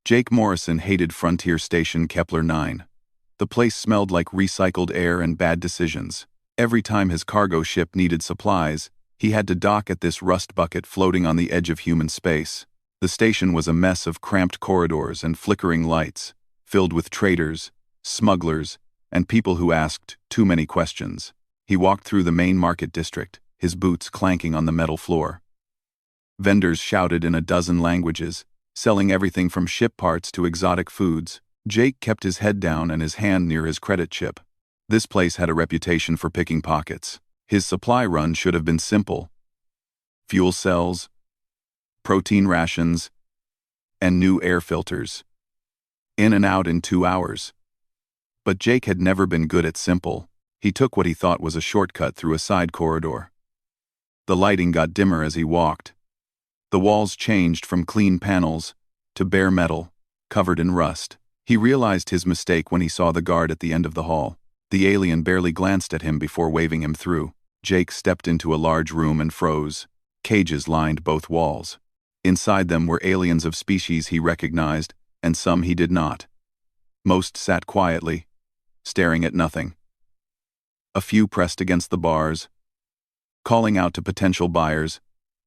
Jake Morrison hated Frontier Station Kepler 9. The place smelled like recycled air and bad decisions. Every time his cargo ship needed supplies, he had to dock at this rust bucket floating on the edge of human space. The station was a mess of cramped corridors and flickering lights, filled with traders, smugglers, and people who asked too many questions. He walked through the main market district, his boots clanking on the metal floor. Vendors shouted in a dozen languages, selling everything from ship parts to exotic foods. Jake kept his head down and his hand near his credit chip. This place had a reputation for picking pockets. His supply run should have been simple: fuel cells, protein rations, and new air filters. In and out in 2 hours. But Jake had never been good at simple. He took what he thought was a shortcut through a side corridor. The lighting got dimmer as he walked. The walls changed from clean panels to bare metal, covered in rust. He realized his mistake when he saw the guard at the end of the hall. The alien barely glanced at him before waving him through. Jake stepped into a large room and froze. Cages lined both walls. Inside them were aliens of species he recognized, and some he did not. Most sat quietly, staring at nothing. A few pressed against the bars, calling out to potential buyers.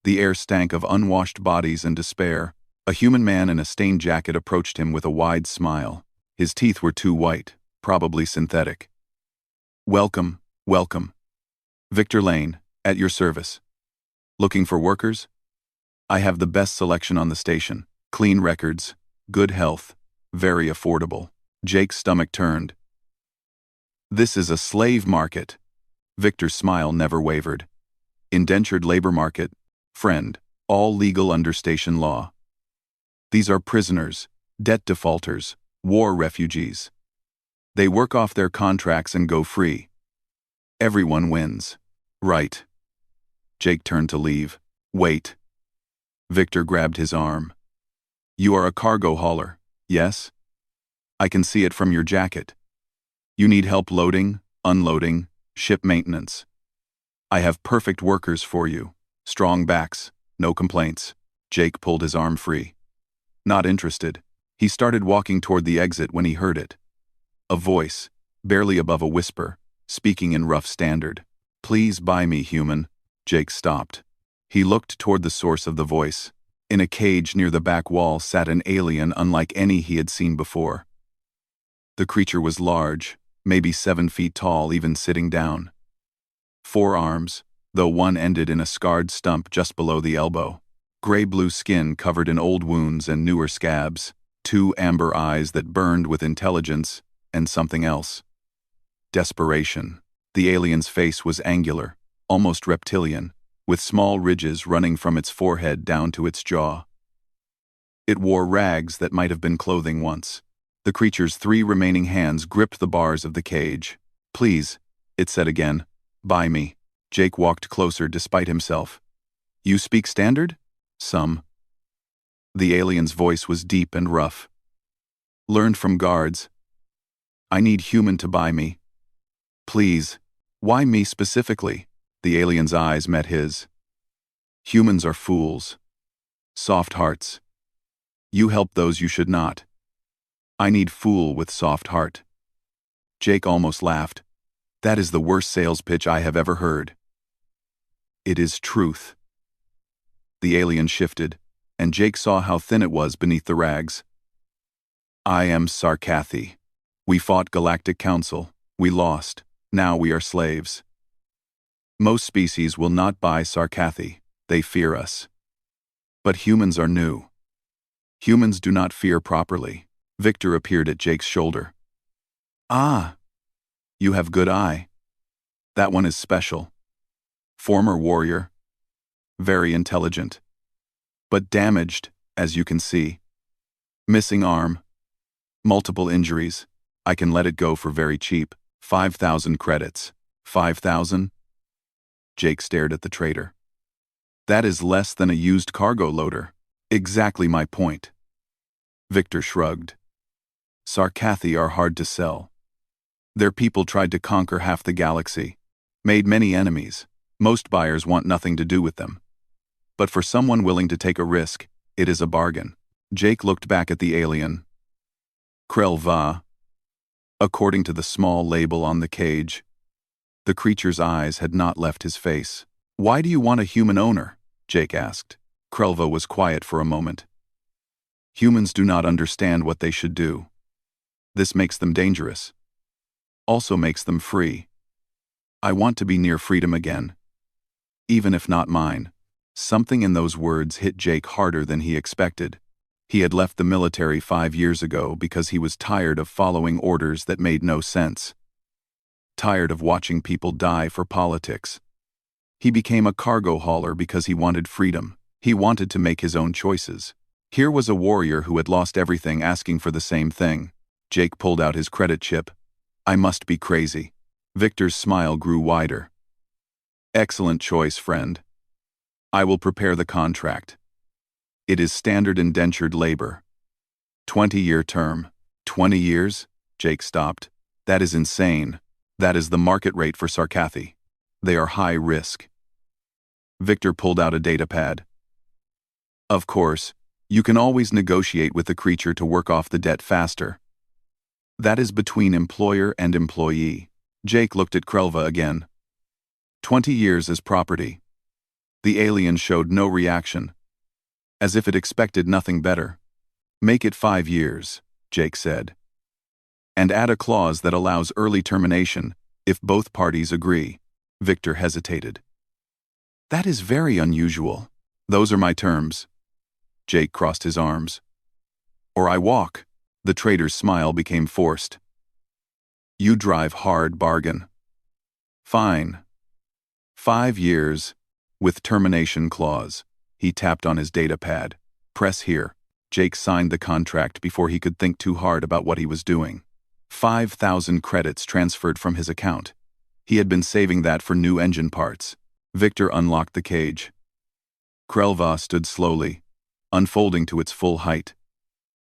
The air stank of unwashed bodies and despair. A human man in a stained jacket approached him with a wide smile. His teeth were too white, probably synthetic. "Welcome, welcome. Victor Lane, at your service. Looking for workers? I have the best selection on the station. Clean records, good health, very affordable." Jake's stomach turned. "This is a slave market." Victor's smile never wavered. "Indentured labor market, friend, all legal under station law. These are prisoners, debt defaulters, war refugees. They work off their contracts and go free. Everyone wins. Right." Jake turned to leave. "Wait." Victor grabbed his arm. "You are a cargo hauler, yes? I can see it from your jacket. You need help loading, unloading, ship maintenance. I have perfect workers for you. Strong backs, no complaints." Jake pulled his arm free. Not interested. He started walking toward the exit when he heard it. A voice, barely above a whisper, speaking in rough standard. "Please buy me, human." Jake stopped. He looked toward the source of the voice. In a cage near the back wall sat an alien unlike any he had seen before. The creature was large, maybe 7 feet tall even sitting down. 4 arms, though one ended in a scarred stump just below the elbow. Gray-blue skin covered in old wounds and newer scabs. 2 amber eyes that burned with intelligence and something else. Desperation. The alien's face was angular, almost reptilian, with small ridges running from its forehead down to its jaw. It wore rags that might have been clothing once. The creature's 3 remaining hands gripped the bars of the cage. "Please," it said again, "buy me." Jake walked closer despite himself. "You speak standard?" "Some." The alien's voice was deep and rough. "Learned from guards. I need human to buy me. Please." "Why me specifically?" The alien's eyes met his. "Humans are fools. Soft hearts. You help those you should not. I need fool with soft heart." Jake almost laughed. "That is the worst sales pitch I have ever heard." "It is truth." The alien shifted, and Jake saw how thin it was beneath the rags. "I am Sarkathi. We fought Galactic Council. We lost. Now we are slaves. Most species will not buy Sarkathi. They fear us. But humans are new. Humans do not fear properly." Victor appeared at Jake's shoulder. "Ah, you have good eye. That one is special. Former warrior. Very intelligent. But damaged, as you can see. Missing arm. Multiple injuries. I can let it go for very cheap. 5,000 credits. 5,000? Jake stared at the trader. That is less than a used cargo loader. Exactly my point. Victor shrugged. Sarkathi are hard to sell. Their people tried to conquer half the galaxy. Made many enemies. Most buyers want nothing to do with them. But for someone willing to take a risk, it is a bargain. Jake looked back at the alien. Krell-Va. According to the small label on the cage, the creature's eyes had not left his face. Why do you want a human owner? Jake asked. Krell-Va was quiet for a moment. Humans do not understand what they should do. This makes them dangerous. Also makes them free. I want to be near freedom again. Even if not mine. Something in those words hit Jake harder than he expected. He had left the military 5 years ago because he was tired of following orders that made no sense. Tired of watching people die for politics. He became a cargo hauler because he wanted freedom. He wanted to make his own choices. Here was a warrior who had lost everything asking for the same thing. Jake pulled out his credit chip. I must be crazy. Victor's smile grew wider. Excellent choice, friend. I will prepare the contract. It is standard indentured labor. 20-year term. 20 years? Jake stopped. That is insane. That is the market rate for Sarkathi. They are high risk. Victor pulled out a datapad. Of course, you can always negotiate with the creature to work off the debt faster. That is between employer and employee. Jake looked at Krell-Va again. 20 years as property. The alien showed no reaction, as if it expected nothing better. Make it 5 years, Jake said. And add a clause that allows early termination if both parties agree. Victor hesitated. That is very unusual. Those are my terms. Jake crossed his arms. Or I walk. The trader's smile became forced. You drive hard bargain. Fine. 5 years, with termination clause. He tapped on his datapad. Press here. Jake signed the contract before he could think too hard about what he was doing. 5,000 credits transferred from his account. He had been saving that for new engine parts. Victor unlocked the cage. Krell-Va stood slowly, unfolding to its full height.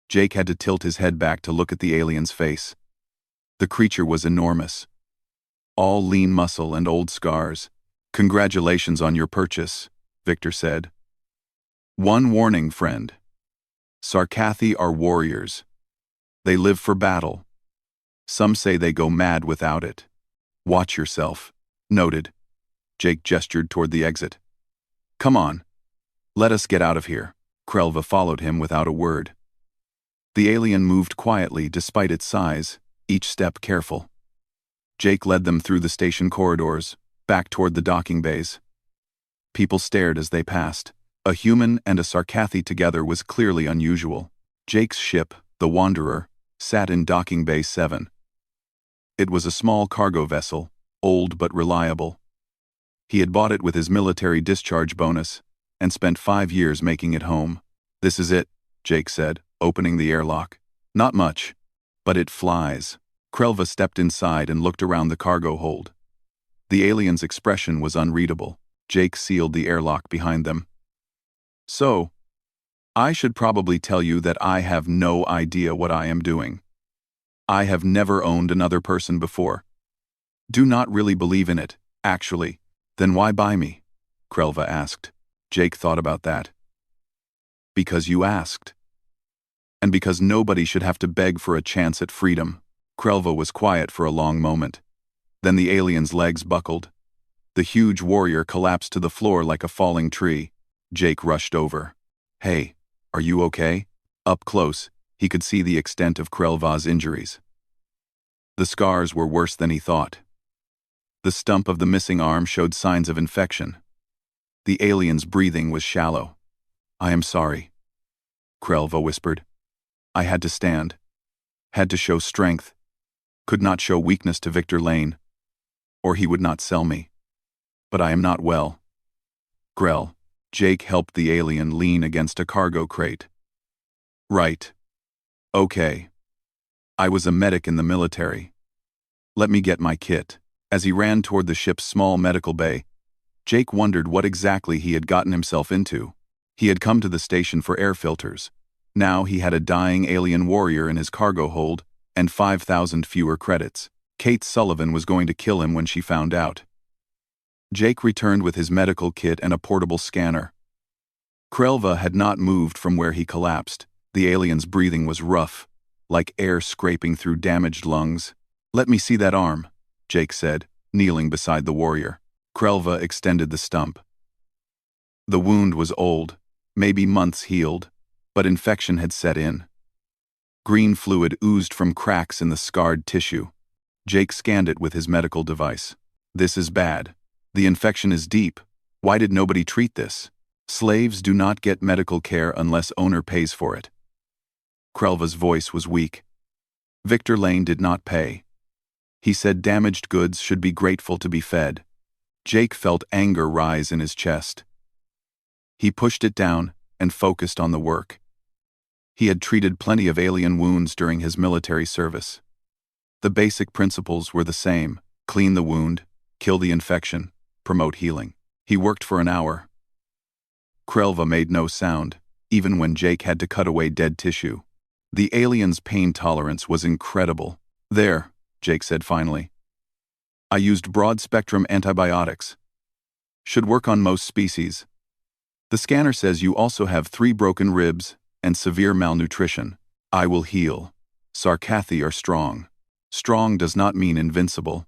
Jake had to tilt his head back to look at the alien's face. The creature was enormous. All lean muscle and old scars. Congratulations on your purchase, Victor said. One warning, friend. Sarkathi are warriors. They live for battle. Some say they go mad without it. Watch yourself. Noted. Jake gestured toward the exit. Come on. Let us get out of here. Krell-Va followed him without a word. The alien moved quietly despite its size, each step careful. Jake led them through the station corridors, back toward the docking bays. People stared as they passed. A human and a Sarkathi together was clearly unusual. Jake's ship, the Wanderer, sat in docking bay 7. It was a small cargo vessel, old but reliable. He had bought it with his military discharge bonus, and spent 5 years making it home. This is it, Jake said, opening the airlock. Not much, but it flies. Krell-Va stepped inside and looked around the cargo hold. The alien's expression was unreadable. Jake sealed the airlock behind them. So, I should probably tell you that I have no idea what I am doing. I have never owned another person before. Do not really believe in it, actually. Then why buy me? Krell-Va asked. Jake thought about that. Because you asked. And because nobody should have to beg for a chance at freedom. Krell-Va was quiet for a long moment. Then the alien's legs buckled. The huge warrior collapsed to the floor like a falling tree. Jake rushed over. Hey, are you okay? Up close, he could see the extent of Krell-Va's injuries. The scars were worse than he thought. The stump of the missing arm showed signs of infection. The alien's breathing was shallow. I am sorry, Krell-Va whispered. I had to stand. Had to show strength. Could not show weakness to Victor Lane. Or he would not sell me. But I am not well. Grell. Jake helped the alien lean against a cargo crate. Right. Okay. I was a medic in the military. Let me get my kit. As he ran toward the ship's small medical bay, Jake wondered what exactly he had gotten himself into. He had come to the station for air filters. Now he had a dying alien warrior in his cargo hold and 5,000 fewer credits. Kate Sullivan was going to kill him when she found out. Jake returned with his medical kit and a portable scanner. Krell-Va had not moved from where he collapsed. The alien's breathing was rough, like air scraping through damaged lungs. "Let me see that arm," Jake said, kneeling beside the warrior. Krelva extended the stump. The wound was old, maybe months healed, but infection had set in. Green fluid oozed from cracks in the scarred tissue. Jake scanned it with his medical device. "This is bad. The infection is deep. Why did nobody treat this? Slaves do not get medical care unless owner pays for it." Krelva's voice was weak. Victor Lane did not pay. He said damaged goods should be grateful to be fed. Jake felt anger rise in his chest. He pushed it down and focused on the work. He had treated plenty of alien wounds during his military service. The basic principles were the same: clean the wound, kill the infection, promote healing. He worked for an hour. Krelva made no sound, even when Jake had to cut away dead tissue. The alien's pain tolerance was incredible. "There," Jake said finally. "I used broad-spectrum antibiotics. Should work on most species. The scanner says you also have 3 broken ribs and severe malnutrition. I will heal. Sarkathi are strong. Strong does not mean invincible."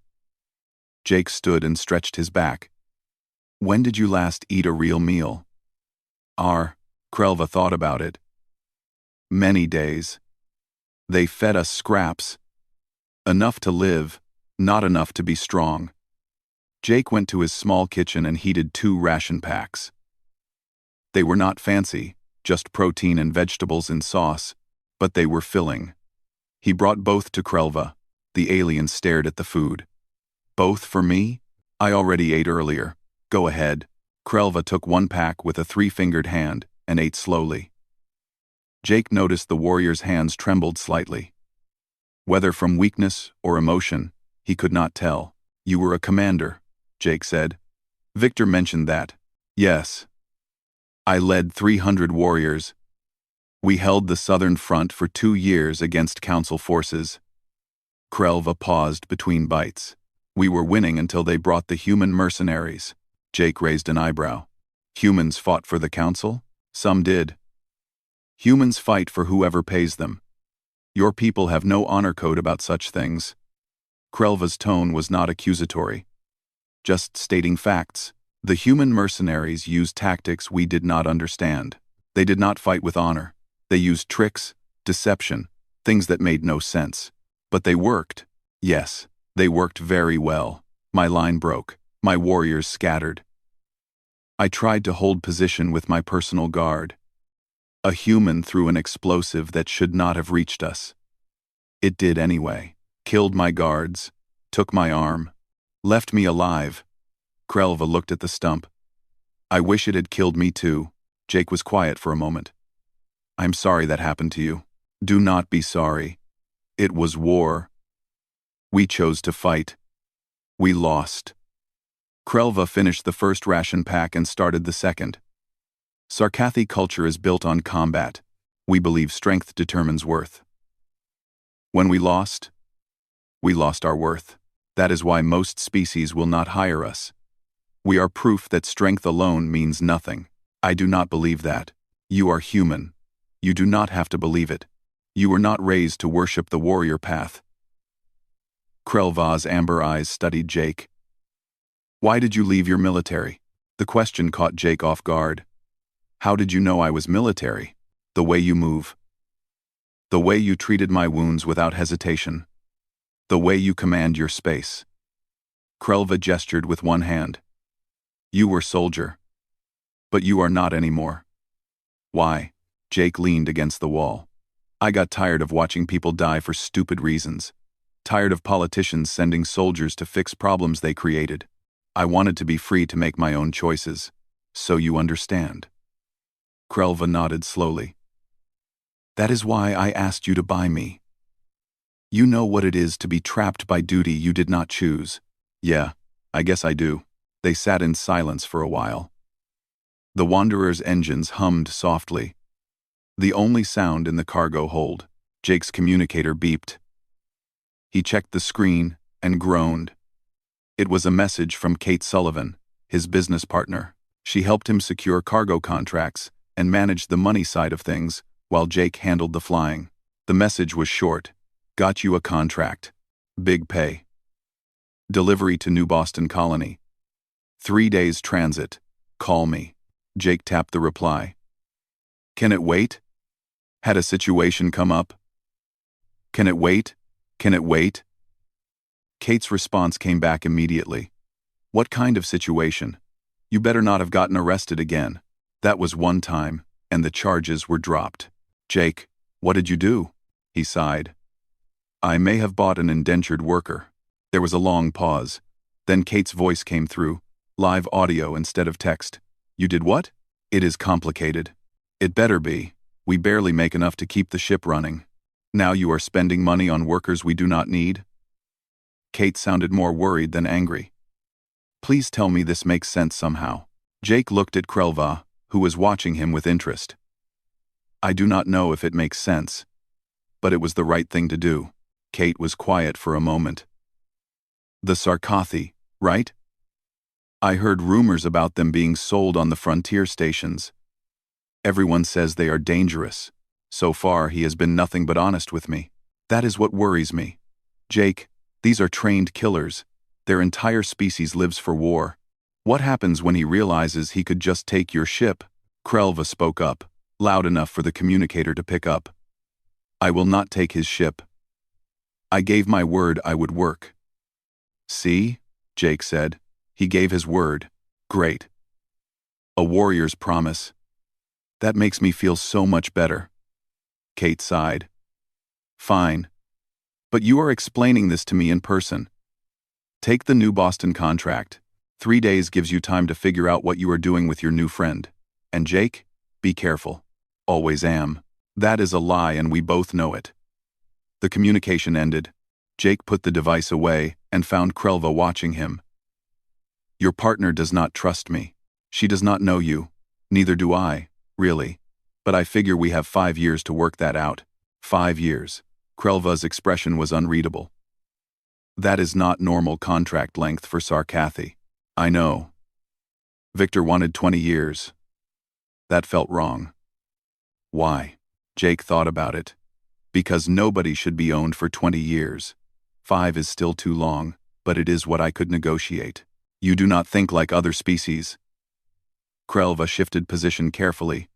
Jake stood and stretched his back. "When did you last eat a real meal?" Krelva thought about it. "Many days. They fed us scraps. Enough to live, not enough to be strong." Jake went to his small kitchen and heated 2 ration packs. They were not fancy, just protein and vegetables in sauce, but they were filling. He brought both to Krelva. The alien stared at the food. "Both for me? I already ate earlier. Go ahead." Krelva took 1 pack with a 3-fingered hand and ate slowly. Jake noticed the warrior's hands trembled slightly. Whether from weakness or emotion, he could not tell. "You were a commander," Jake said. "Victor mentioned that." "Yes. I led 300 warriors. We held the southern front for 2 years against Council forces." Krelva paused between bites. "We were winning until they brought the human mercenaries." Jake raised an eyebrow. "Humans fought for the Council?" "Some did. Humans fight for whoever pays them. Your people have no honor code about such things." Krelva's tone was not accusatory. Just stating facts. The human mercenaries used tactics we did not understand. They did not fight with honor. They used tricks, deception, things that made no sense. But they worked. Yes, they worked very well. My line broke. My warriors scattered. I tried to hold position with my personal guard. A human threw an explosive that should not have reached us. It did anyway. Killed my guards, took my arm, left me alive. Krelva looked at the stump. "I wish it had killed me too." Jake was quiet for a moment. "I'm sorry that happened to you." "Do not be sorry. It was war. We chose to fight. We lost." Krelva finished the first ration pack and started the second. "Sarkathi culture is built on combat. We believe strength determines worth. When we lost our worth. That is why most species will not hire us. We are proof that strength alone means nothing. I do not believe that. You are human. You do not have to believe it. You were not raised to worship the warrior path." Krelva's amber eyes studied Jake. "Why did you leave your military?" The question caught Jake off guard. "How did you know I was military?" "The way you move. The way you treated my wounds without hesitation. The way you command your space." Krelva gestured with one hand. "You were soldier. But you are not anymore." "Why?" Jake leaned against the wall. "I got tired of watching people die for stupid reasons. Tired of politicians sending soldiers to fix problems they created. I wanted to be free to make my own choices. So you understand." Krelva nodded slowly. "That is why I asked you to buy me. You know what it is to be trapped by duty you did not choose." "Yeah, I guess I do." They sat in silence for a while. The Wanderer's engines hummed softly. The only sound in the cargo hold. Jake's communicator beeped. He checked the screen and groaned. It was a message from Kate Sullivan, his business partner. She helped him secure cargo contracts and managed the money side of things, while Jake handled the flying. The message was short. Got you a contract. Big pay. Delivery to New Boston Colony. 3 days transit. Call me. Jake tapped the reply. Can it wait? Had a situation come up? Can it wait? Can it wait? Kate's response came back immediately. What kind of situation? You better not have gotten arrested again. That was one time, and the charges were dropped. Jake, what did you do? He sighed. I may have bought an indentured worker. There was a long pause. Then Kate's voice came through, live audio instead of text. You did what? It is complicated. It better be. We barely make enough to keep the ship running. Now you are spending money on workers we do not need? Kate sounded more worried than angry. Please tell me this makes sense somehow. Jake looked at Krelva, who was watching him with interest. I do not know if it makes sense, but it was the right thing to do. Kate was quiet for a moment. The Sarkathi, right? I heard rumors about them being sold on the frontier stations. Everyone says they are dangerous. So far, he has been nothing but honest with me. That is what worries me. Jake, these are trained killers. Their entire species lives for war. What happens when he realizes he could just take your ship? Krelva spoke up, loud enough for the communicator to pick up. I will not take his ship. I gave my word I would work. See? Jake said. He gave his word. Great. A warrior's promise. That makes me feel so much better. Kate sighed. Fine. But you are explaining this to me in person. Take the New Boston contract. 3 days gives you time to figure out what you are doing with your new friend. And Jake, be careful. Always am. That is a lie and we both know it. The communication ended. Jake put the device away and found Krelva watching him. Your partner does not trust me. She does not know you. Neither do I, really. But I figure we have 5 years to work that out. 5 years. Krelva's expression was unreadable. That is not normal contract length for Sarkathi. I know. Victor wanted 20 years. That felt wrong. Why? Jake thought about it. Because nobody should be owned for 20 years. 5 is still too long, but it is what I could negotiate. You do not think like other species. Krelva shifted position carefully,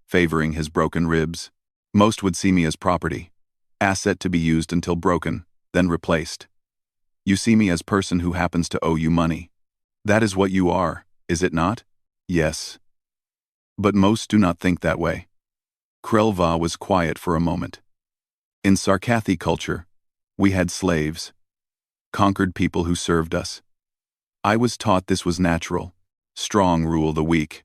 favoring his broken ribs. Most would see me as property. Asset to be used until broken, then replaced. You see me as person who happens to owe you money. That is what you are, is it not? Yes. But most do not think that way. Krelva was quiet for a moment. In Sarkathi culture, we had slaves. Conquered people who served us. I was taught this was natural. Strong rule the weak.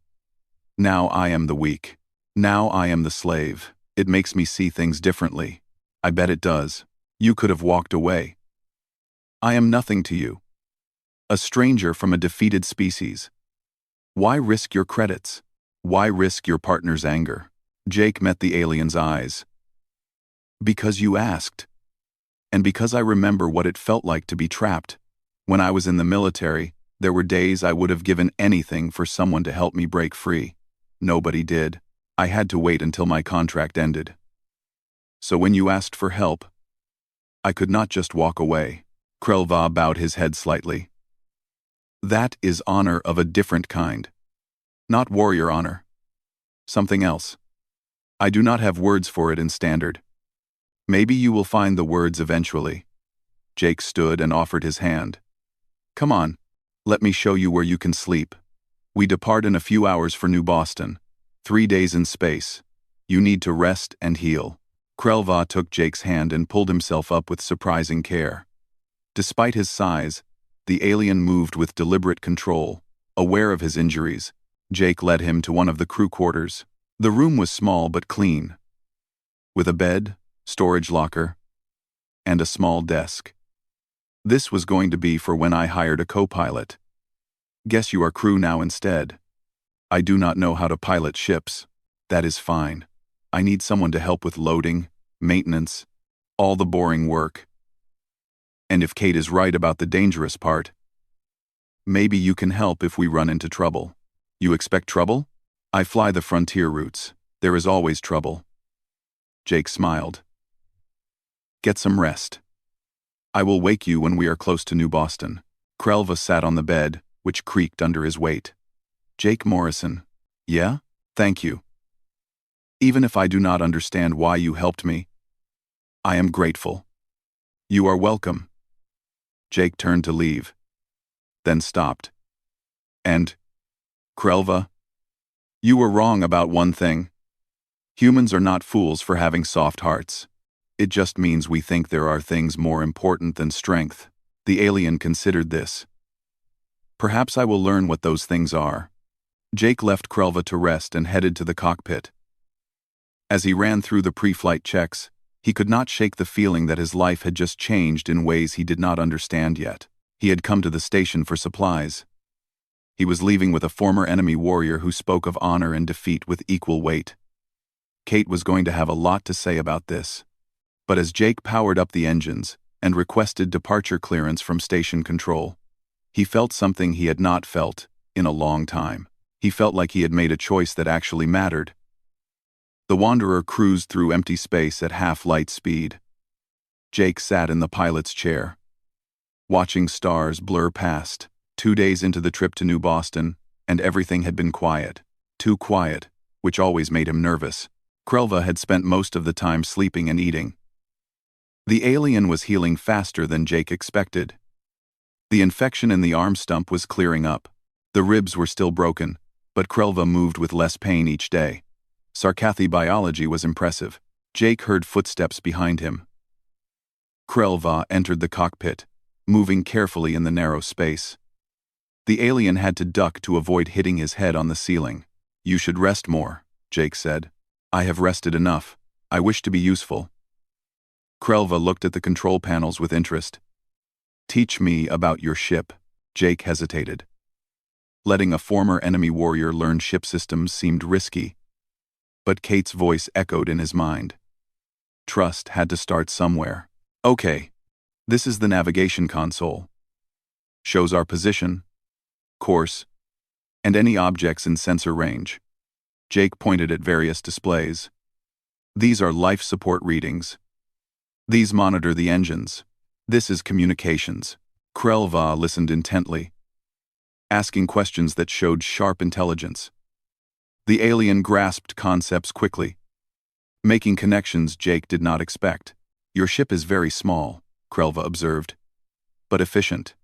Now I am the weak. Now I am the slave. It makes me see things differently. I bet it does. You could have walked away. I am nothing to you. A stranger from a defeated species. Why risk your credits? Why risk your partner's anger? Jake met the alien's eyes. Because you asked. And because I remember what it felt like to be trapped. When I was in the military, there were days I would have given anything for someone to help me break free. Nobody did. I had to wait until my contract ended. So when you asked for help, I could not just walk away. Krelva bowed his head slightly. That is honor of a different kind. Not warrior honor. Something else. I do not have words for it in standard. Maybe you will find the words eventually. Jake stood and offered his hand. Come on, let me show you where you can sleep. We depart in a few hours for New Boston. 3 days in space. You need to rest and heal. Krelva took Jake's hand and pulled himself up with surprising care. Despite his size, the alien moved with deliberate control. Aware of his injuries, Jake led him to one of the crew quarters. The room was small but clean, with a bed, storage locker, and a small desk. This was going to be for when I hired a co-pilot. Guess you are crew now instead. I do not know how to pilot ships. That is fine. I need someone to help with loading, maintenance, all the boring work. And if Kate is right about the dangerous part, maybe you can help if we run into trouble. You expect trouble? I fly the frontier routes. There is always trouble. Jake smiled. Get some rest. I will wake you when we are close to New Boston. Krelva sat on the bed, which creaked under his weight. Jake Morrison. Yeah? Thank you. Even if I do not understand why you helped me, I am grateful. You are welcome. Jake turned to leave, then stopped. And, Krelva, you were wrong about one thing. Humans are not fools for having soft hearts. It just means we think there are things more important than strength. The alien considered this. Perhaps I will learn what those things are. Jake left Krelva to rest and headed to the cockpit. As he ran through the pre-flight checks, he could not shake the feeling that his life had just changed in ways he did not understand yet. He had come to the station for supplies. He was leaving with a former enemy warrior who spoke of honor and defeat with equal weight. Kate was going to have a lot to say about this. But as Jake powered up the engines and requested departure clearance from station control, he felt something he had not felt in a long time. He felt like he had made a choice that actually mattered. The Wanderer cruised through empty space at half-light speed. Jake sat in the pilot's chair, watching stars blur past. 2 days into the trip to New Boston, and everything had been quiet. Too quiet, which always made him nervous. Krelva had spent most of the time sleeping and eating. The alien was healing faster than Jake expected. The infection in the arm stump was clearing up. The ribs were still broken, but Krelva moved with less pain each day. Sarcathy biology was impressive. Jake heard footsteps behind him. Krelva entered the cockpit, moving carefully in the narrow space. The alien had to duck to avoid hitting his head on the ceiling. You should rest more, Jake said. I have rested enough. I wish to be useful. Krelva looked at the control panels with interest. Teach me about your ship. Jake hesitated. Letting a former enemy warrior learn ship systems seemed risky. But Kate's voice echoed in his mind. Trust had to start somewhere. Okay. This is the navigation console. Shows our position, course, and any objects in sensor range. Jake pointed at various displays. These are life support readings. These monitor the engines. This is communications. Krelva listened intently, asking questions that showed sharp intelligence. The alien grasped concepts quickly, making connections Jake did not expect. Your ship is very small, Krelva observed, but efficient.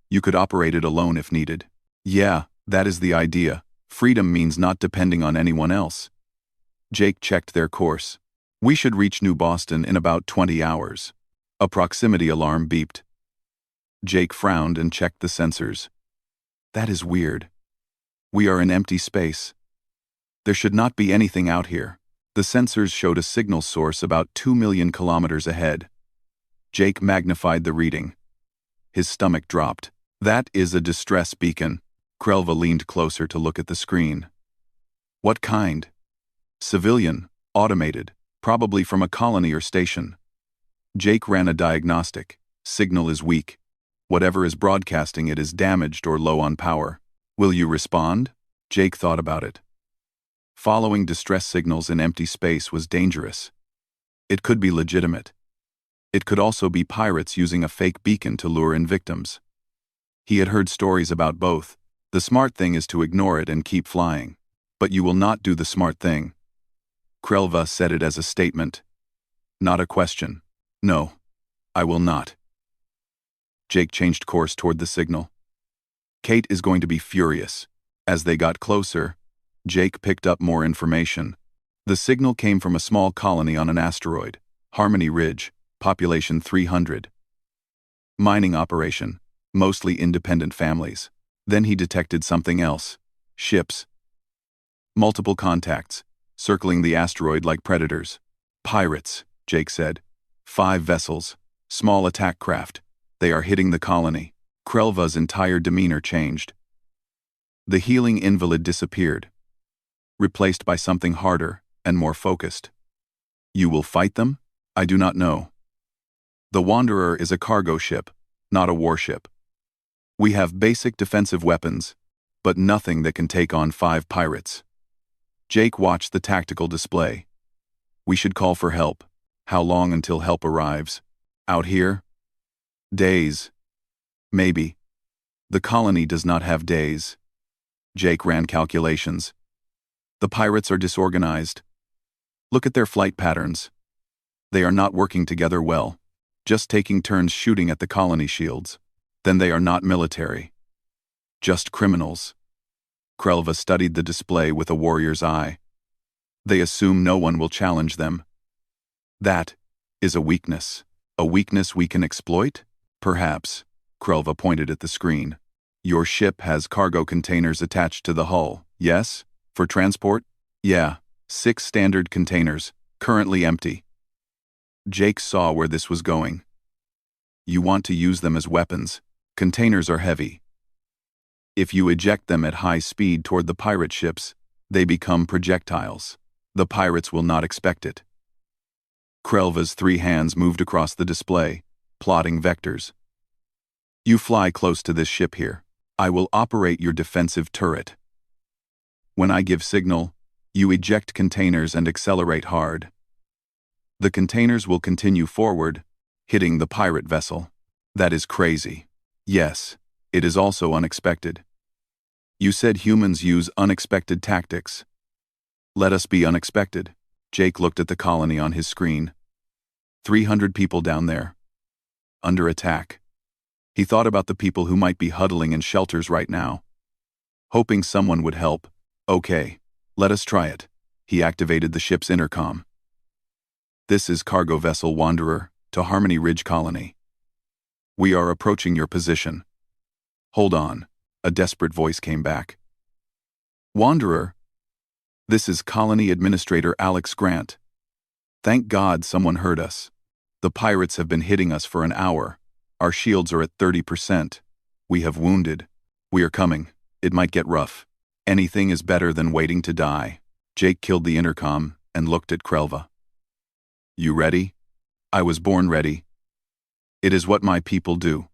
You could operate it alone if needed. Yeah, that is the idea. Freedom means not depending on anyone else. Jake checked their course. We should reach New Boston in about 20 hours. A proximity alarm beeped. Jake frowned and checked the sensors. That is weird. We are in empty space. There should not be anything out here. The sensors showed a signal source about 2 million kilometers ahead. Jake magnified the reading. His stomach dropped. That is a distress beacon. Krelva leaned closer to look at the screen. What kind? Civilian, automated, probably from a colony or station. Jake ran a diagnostic. Signal is weak. Whatever is broadcasting it is damaged or low on power. Will you respond? Jake thought about it. Following distress signals in empty space was dangerous. It could be legitimate. It could also be pirates using a fake beacon to lure in victims. He had heard stories about both. The smart thing is to ignore it and keep flying. But you will not do the smart thing. Krelva said it as a statement. Not a question. No, I will not. Jake changed course toward the signal. Kate is going to be furious. As they got closer, Jake picked up more information. The signal came from a small colony on an asteroid, Harmony Ridge, population 300. Mining operation, mostly independent families. Then he detected something else. Ships. Multiple contacts, circling the asteroid like predators. Pirates, Jake said. 5 vessels, small attack craft. They are hitting the colony. Krelva's entire demeanor changed. The healing invalid disappeared, replaced by something harder and more focused. You will fight them? I do not know. The Wanderer is a cargo ship, not a warship. We have basic defensive weapons, but nothing that can take on 5 pirates. Jake watched the tactical display. We should call for help. How long until help arrives? Out here? Days. Maybe. The colony does not have days. Jake ran calculations. The pirates are disorganized. Look at their flight patterns. They are not working together well, just taking turns shooting at the colony shields. Then they are not military. Just criminals. Krelva studied the display with a warrior's eye. They assume no one will challenge them. That is a weakness. A weakness we can exploit? Perhaps. Krelva pointed at the screen. Your ship has cargo containers attached to the hull, yes? For transport? Yeah, 6 standard containers, currently empty. Jake saw where this was going. You want to use them as weapons. Containers are heavy. If you eject them at high speed toward the pirate ships, they become projectiles. The pirates will not expect it. Krelva's 3 hands moved across the display, plotting vectors. You fly close to this ship here. I will operate your defensive turret. When I give signal, you eject containers and accelerate hard. The containers will continue forward, hitting the pirate vessel. That is crazy. Yes, it is also unexpected. You said humans use unexpected tactics. Let us be unexpected. Jake looked at the colony on his screen. 300 people down there. Under attack. He thought about the people who might be huddling in shelters right now. Hoping someone would help. Okay, let us try it. He activated the ship's intercom. This is cargo vessel Wanderer, to Harmony Ridge Colony. We are approaching your position. Hold on, a desperate voice came back. Wanderer? This is Colony Administrator Alex Grant. Thank God someone heard us. The pirates have been hitting us for an hour. Our shields are at 30%. We have wounded. We are coming. It might get rough. Anything is better than waiting to die. Jake killed the intercom and looked at Krelva. You ready? I was born ready. It is what my people do.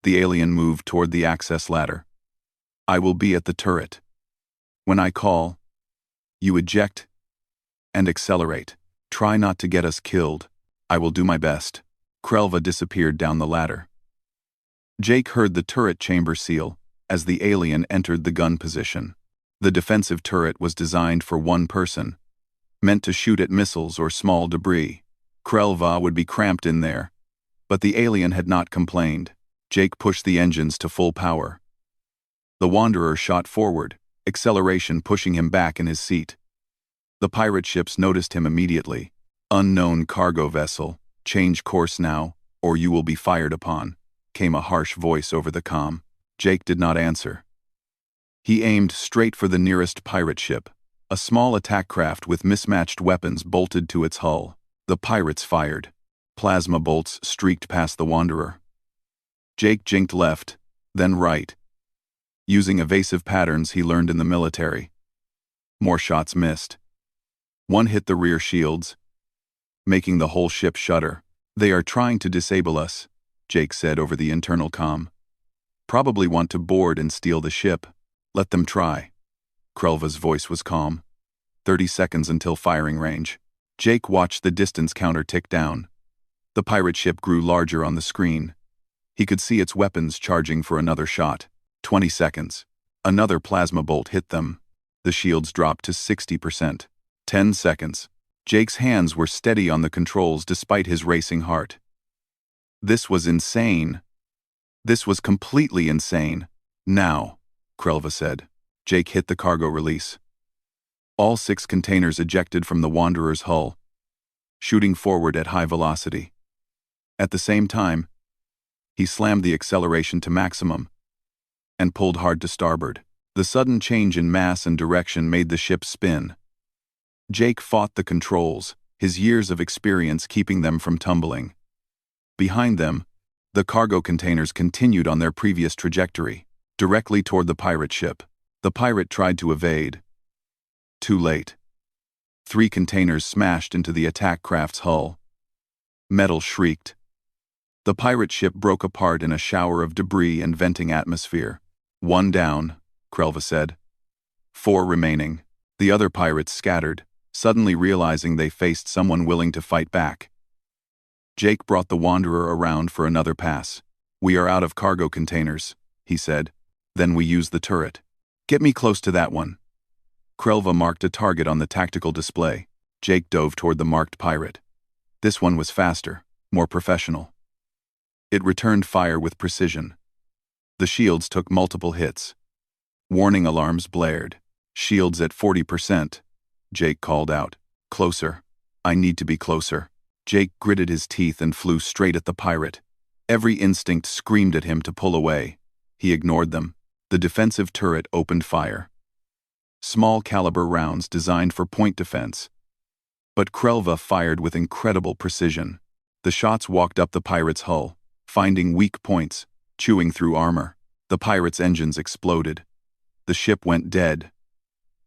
The alien moved toward the access ladder. I will be at the turret. When I call, you eject and accelerate. Try not to get us killed. I will do my best. Krelva disappeared down the ladder. Jake heard the turret chamber seal as the alien entered the gun position. The defensive turret was designed for one person, meant to shoot at missiles or small debris. Krelva would be cramped in there, but the alien had not complained. Jake pushed the engines to full power. The Wanderer shot forward, acceleration pushing him back in his seat. The pirate ships noticed him immediately. Unknown cargo vessel, change course now, or you will be fired upon, came a harsh voice over the comm. Jake did not answer. He aimed straight for the nearest pirate ship, a small attack craft with mismatched weapons bolted to its hull. The pirates fired. Plasma bolts streaked past the Wanderer. Jake jinked left, then right. Using evasive patterns he learned in the military. More shots missed. One hit the rear shields, making the whole ship shudder. They are trying to disable us, Jake said over the internal comm. Probably want to board and steal the ship. Let them try. Krelva's voice was calm. 30 seconds until firing range. Jake watched the distance counter tick down. The pirate ship grew larger on the screen. He could see its weapons charging for another shot. 20 seconds. Another plasma bolt hit them. The shields dropped to 60%. 10 seconds. Jake's hands were steady on the controls despite his racing heart. This was insane. This was completely insane. Now, Krelva said. Jake hit the cargo release. All 6 containers ejected from the Wanderer's hull, shooting forward at high velocity. At the same time, he slammed the acceleration to maximum and pulled hard to starboard. The sudden change in mass and direction made the ship spin. Jake fought the controls, his years of experience keeping them from tumbling. Behind them, the cargo containers continued on their previous trajectory, directly toward the pirate ship. The pirate tried to evade. Too late. 3 containers smashed into the attack craft's hull. Metal shrieked. The pirate ship broke apart in a shower of debris and venting atmosphere. 1 down, Krelva said. 4 remaining. The other pirates scattered, suddenly realizing they faced someone willing to fight back. Jake brought the Wanderer around for another pass. "We are out of cargo containers," he said. "Then we use the turret. Get me close to that one." Krelva marked a target on the tactical display. Jake dove toward the marked pirate. This one was faster, more professional. It returned fire with precision. The shields took multiple hits. Warning alarms blared. "Shields at 40%. Jake called out. "Closer. I need to be closer." Jake gritted his teeth and flew straight at the pirate. Every instinct screamed at him to pull away. He ignored them. The defensive turret opened fire. Small caliber rounds designed for point defense. But Krelva fired with incredible precision. The shots walked up the pirate's hull, finding weak points, chewing through armor. The pirate's engines exploded. The ship went dead.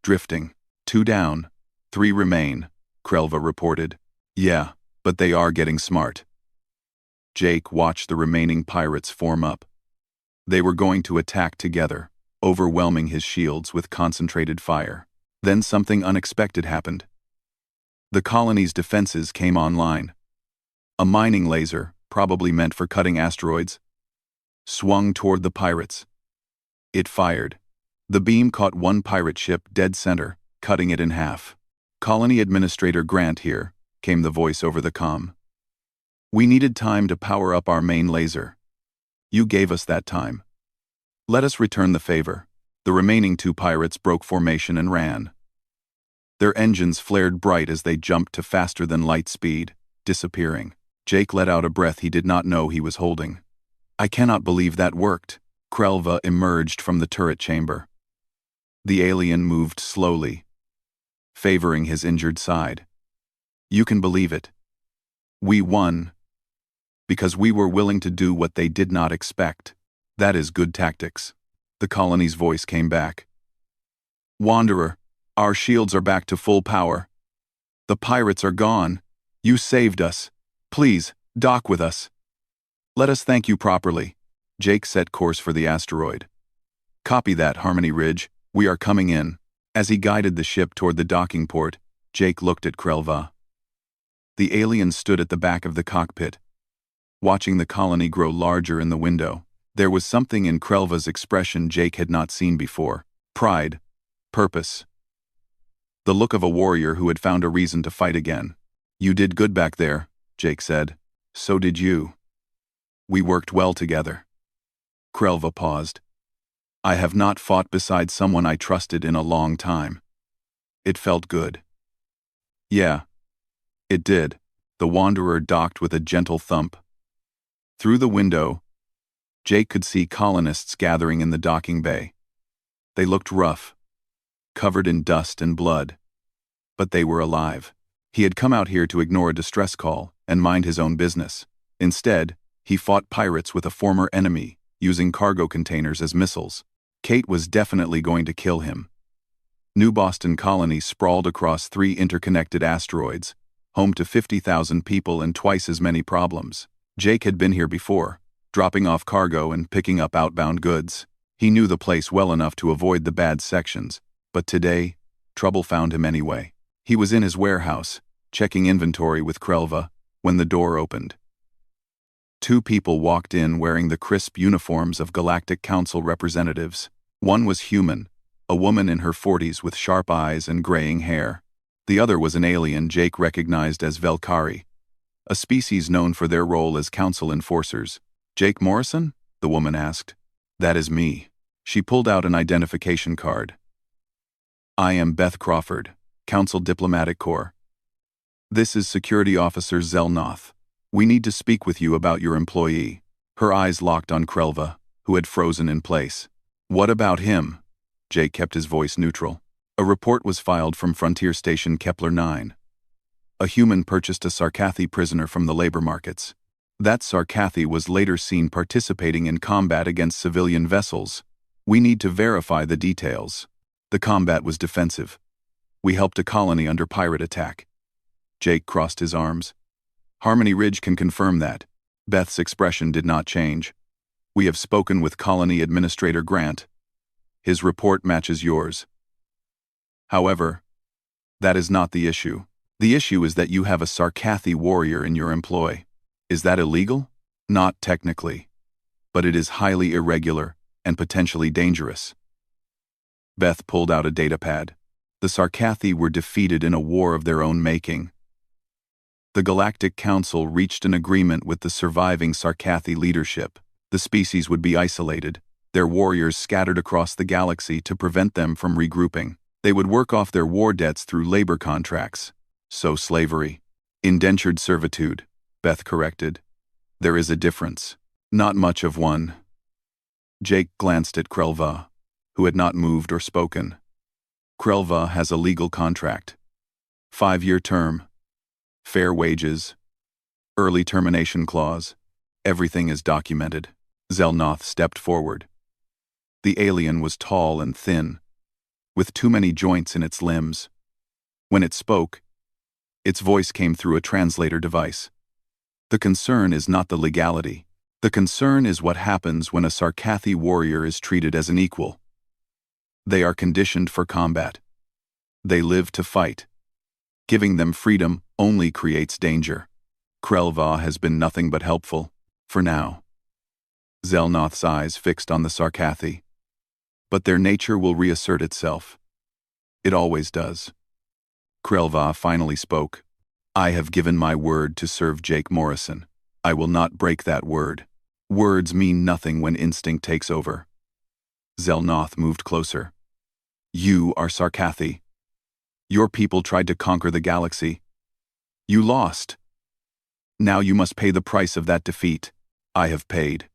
Drifting. 2 down. 3 remain, Krelva reported. "Yeah, but they are getting smart." Jake watched the remaining pirates form up. They were going to attack together, overwhelming his shields with concentrated fire. Then something unexpected happened. The colony's defenses came online. A mining laser, probably meant for cutting asteroids, swung toward the pirates. It fired. The beam caught one pirate ship dead center, cutting it in half. "Colony Administrator Grant here," came the voice over the comm. "We needed time to power up our main laser. You gave us that time. Let us return the favor." The remaining 2 pirates broke formation and ran. Their engines flared bright as they jumped to faster than light speed, disappearing. Jake let out a breath he did not know he was holding. "I cannot believe that worked." Krelva emerged from the turret chamber. The alien moved slowly, favoring his injured side. "You can believe it. We won. Because we were willing to do what they did not expect. That is good tactics." The colony's voice came back. "Wanderer, our shields are back to full power. The pirates are gone. You saved us. Please, dock with us. Let us thank you properly." Jake set course for the asteroid. "Copy that, Harmony Ridge. We are coming in." As he guided the ship toward the docking port, Jake looked at Krelva. The alien stood at the back of the cockpit, watching the colony grow larger in the window. There was something in Krelva's expression Jake had not seen before. Pride. Purpose. The look of a warrior who had found a reason to fight again. "You did good back there," Jake said. "So did you. We worked well together." Krelva paused. "I have not fought beside someone I trusted in a long time. It felt good." "Yeah, it did." The Wanderer docked with a gentle thump. Through the window, Jake could see colonists gathering in the docking bay. They looked rough, covered in dust and blood. But they were alive. He had come out here to ignore a distress call and mind his own business. Instead, he fought pirates with a former enemy, using cargo containers as missiles. Kate was definitely going to kill him. New Boston Colony sprawled across 3 interconnected asteroids, home to 50,000 people and twice as many problems. Jake had been here before, dropping off cargo and picking up outbound goods. He knew the place well enough to avoid the bad sections, but today, trouble found him anyway. He was in his warehouse, checking inventory with Krelva, when the door opened. 2 people walked in wearing the crisp uniforms of Galactic Council representatives. One was human, a woman in her 40s with sharp eyes and graying hair. The other was an alien Jake recognized as Velkari, a species known for their role as council enforcers. "Jake Morrison?" the woman asked. "That is me." She pulled out an identification card. "I am Beth Crawford, Council Diplomatic Corps. This is Security Officer Zelnoth. We need to speak with you about your employee." Her eyes locked on Krelva, who had frozen in place. "What about him?" Jake kept his voice neutral. A report was filed from Frontier Station Kepler 9. A human purchased a Sarkathi prisoner from the labor markets. That Sarkathi was later seen participating in combat against civilian vessels. We need to verify the details. The combat was defensive. We helped a colony under pirate attack. Jake crossed his arms. Harmony Ridge can confirm that. Beth's expression did not change. We have spoken with Colony Administrator Grant. His report matches yours. However, That is not the issue. The issue is that you have a Sarkathi warrior in your employ. Is that illegal? Not technically. But it is highly irregular and potentially dangerous. Beth pulled out a datapad. The Sarkathi were defeated in a war of their own making. The Galactic Council reached an agreement with the surviving Sarkathi leadership. The species would be isolated, their warriors scattered across the galaxy to prevent them from regrouping. They would work off their war debts through labor contracts. So slavery. Indentured servitude, Beth corrected. There is a difference. Not much of one. Jake glanced at Krelva, who had not moved or spoken. Krelva has a legal contract. 5-year term. Fair wages. Early termination clause. Everything is documented. Zelnoth stepped forward. The alien was tall and thin, with too many joints in its limbs. When it spoke, its voice came through a translator device. The concern is not the legality. The concern is what happens when a Sarkathi warrior is treated as an equal. They are conditioned for combat. They live to fight. Giving them freedom only creates danger. Krelva has been nothing but helpful, for now. Zelnoth's eyes fixed on the Sarkathi. But their nature will reassert itself. It always does. Krelva finally spoke. I have given my word to serve Jake Morrison. I will not break that word. Words mean nothing when instinct takes over. Zelnoth moved closer. You are Sarkathi. Your people tried to conquer the galaxy. You lost. Now you must pay the price of that defeat. I have paid.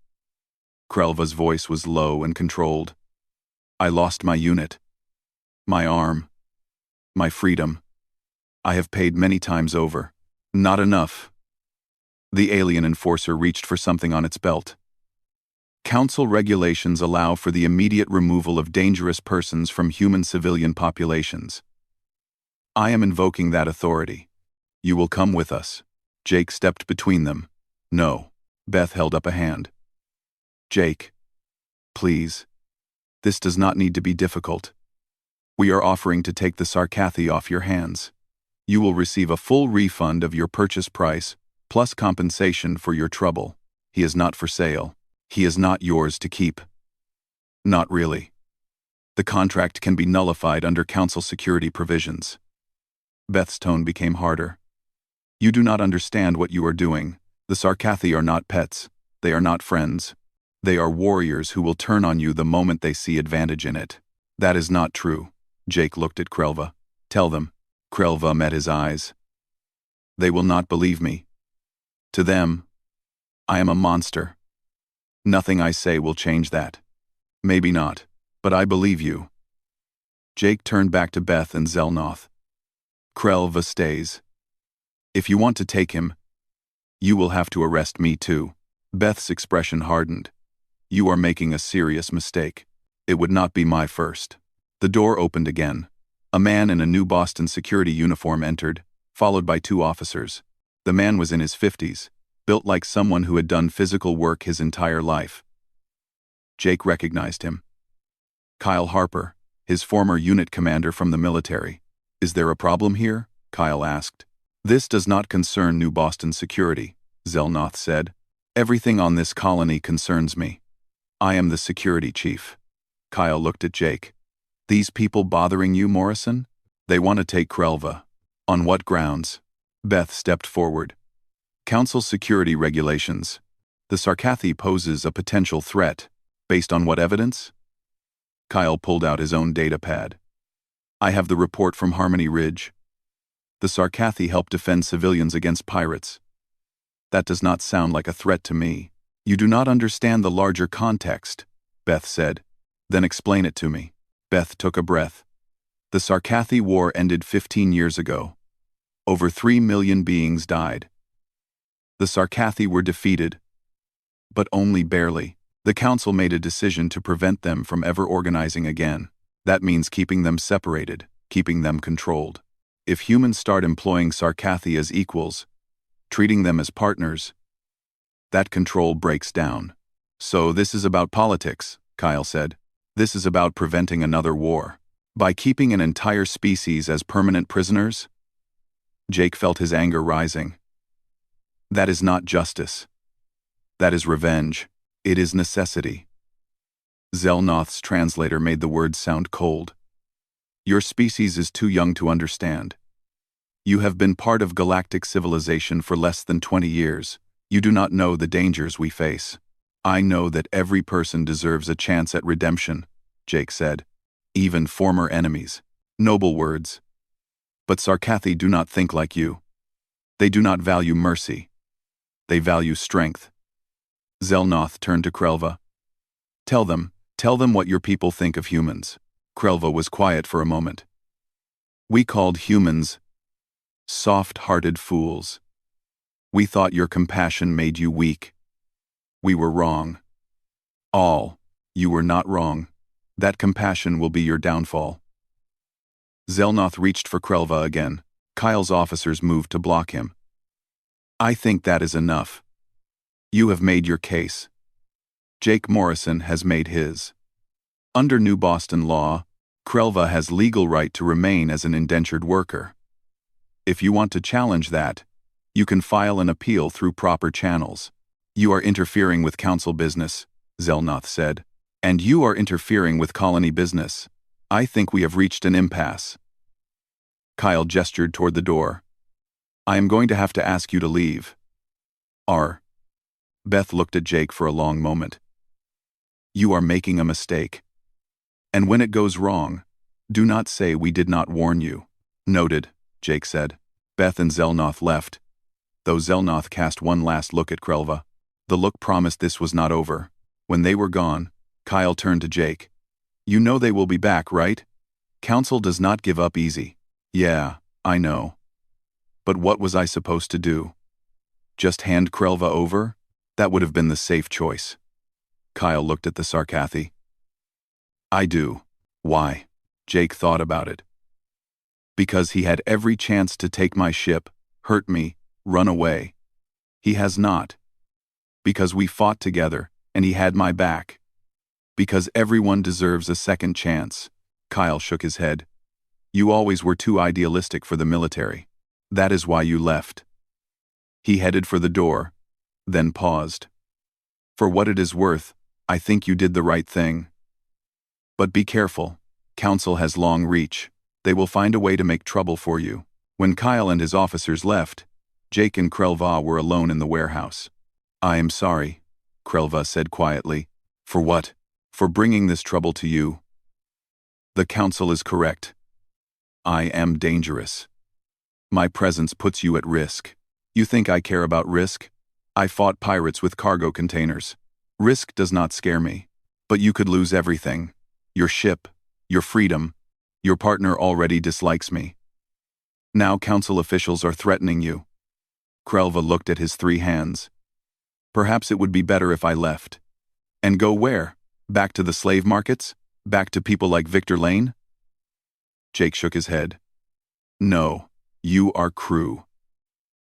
Krelva's voice was low and controlled. I lost my unit. My arm. My freedom. I have paid many times over. Not enough. The alien enforcer reached for something on its belt. Council regulations allow for the immediate removal of dangerous persons from human civilian populations. I am invoking that authority. You will come with us. Jake stepped between them. No. Beth held up a hand. Jake. Please. This does not need to be difficult. We are offering to take the Sarkathi off your hands. You will receive a full refund of your purchase price, plus compensation for your trouble. He is not for sale. He is not yours to keep. Not really. The contract can be nullified under council security provisions. Beth's tone became harder. You do not understand what you are doing. The Sarkathi are not pets. They are not friends. They are warriors who will turn on you the moment they see advantage in it. That is not true. Jake looked at Krelva. Tell them. Krelva met his eyes. They will not believe me. To them, I am a monster. Nothing I say will change that. Maybe not, but I believe you. Jake turned back to Beth and Zelnoth. Krelva stays. If you want to take him, you will have to arrest me too. Beth's expression hardened. You are making a serious mistake. It would not be my first. The door opened again. A man in a New Boston security uniform entered, followed by 2 officers. The man was in his 50s, built like someone who had done physical work his entire life. Jake recognized him. Kyle Harper, his former unit commander from the military. Is there a problem here? Kyle asked. This does not concern New Boston security, Zelnoth said. Everything on this colony concerns me. I am the security chief. Kyle looked at Jake. These people bothering you, Morrison? They want to take Krelva. On what grounds? Beth stepped forward. Council security regulations. The Sarkathi poses a potential threat. Based on what evidence? Kyle pulled out his own datapad. I have the report from Harmony Ridge. The Sarkathi help defend civilians against pirates. That does not sound like a threat to me. You do not understand the larger context, Beth said. Then explain it to me. Beth took a breath. The Sarkathi War ended 15 years ago. Over 3 million beings died. The Sarkathi were defeated, but only barely. The council made a decision to prevent them from ever organizing again. That means keeping them separated, keeping them controlled. If humans start employing Sarkathi as equals, treating them as partners, that control breaks down. So this is about politics, Kyle said. This is about preventing another war. By keeping an entire species as permanent prisoners? Jake felt his anger rising. That is not justice. That is revenge. It is necessity. Zelnoth's translator made the words sound cold. Your species is too young to understand. You have been part of galactic civilization for less than 20 years. You do not know the dangers we face. I know that every person deserves a chance at redemption, Jake said. Even former enemies. Noble words. But Sarkathi do not think like you. They do not value mercy. They value strength. Zelnoth turned to Krelva. Tell them what your people think of humans. Krelva was quiet for a moment. We called humans soft-hearted fools. We thought your compassion made you weak. We were wrong. You were not wrong. That compassion will be your downfall. Zelnoth reached for Krelva again. Kyle's officers moved to block him. I think that is enough. You have made your case. Jake Morrison has made his. Under New Boston law, Krelva has legal right to remain as an indentured worker. If you want to challenge that, you can file an appeal through proper channels. You are interfering with council business, Zelnoth said. And you are interfering with colony business. I think we have reached an impasse. Kyle gestured toward the door. I am going to have to ask you to leave. Beth looked at Jake for a long moment. You are making a mistake. And when it goes wrong, do not say we did not warn you. Noted, Jake said. Beth and Zelnoth left, though Zelnoth cast one last look at Krelva. The look promised this was not over. When they were gone, Kyle turned to Jake. You know they will be back, right? Council does not give up easy. Yeah, I know. But what was I supposed to do? Just hand Krelva over? That would have been the safe choice. Kyle looked at the Sarkathi. I do. Why? Jake thought about it. Because he had every chance to take my ship, hurt me, run away. He has not. Because we fought together, and he had my back. Because everyone deserves a second chance. Kyle shook his head. You always were too idealistic for the military. That is why you left. He headed for the door, then paused. For what it is worth, I think you did the right thing. But be careful. Council has long reach. They will find a way to make trouble for you. When Kyle and his officers left, Jake and Krelva were alone in the warehouse. I am sorry, Krelva said quietly. For what? For bringing this trouble to you. The council is correct. I am dangerous. My presence puts you at risk. You think I care about risk? I fought pirates with cargo containers. Risk does not scare me. But you could lose everything. Your ship, your freedom. Your partner already dislikes me. Now council officials are threatening you. Krelva looked at his 3 hands. Perhaps it would be better if I left. And go where? Back to the slave markets? Back to people like Victor Lane? Jake shook his head. No, you are crew.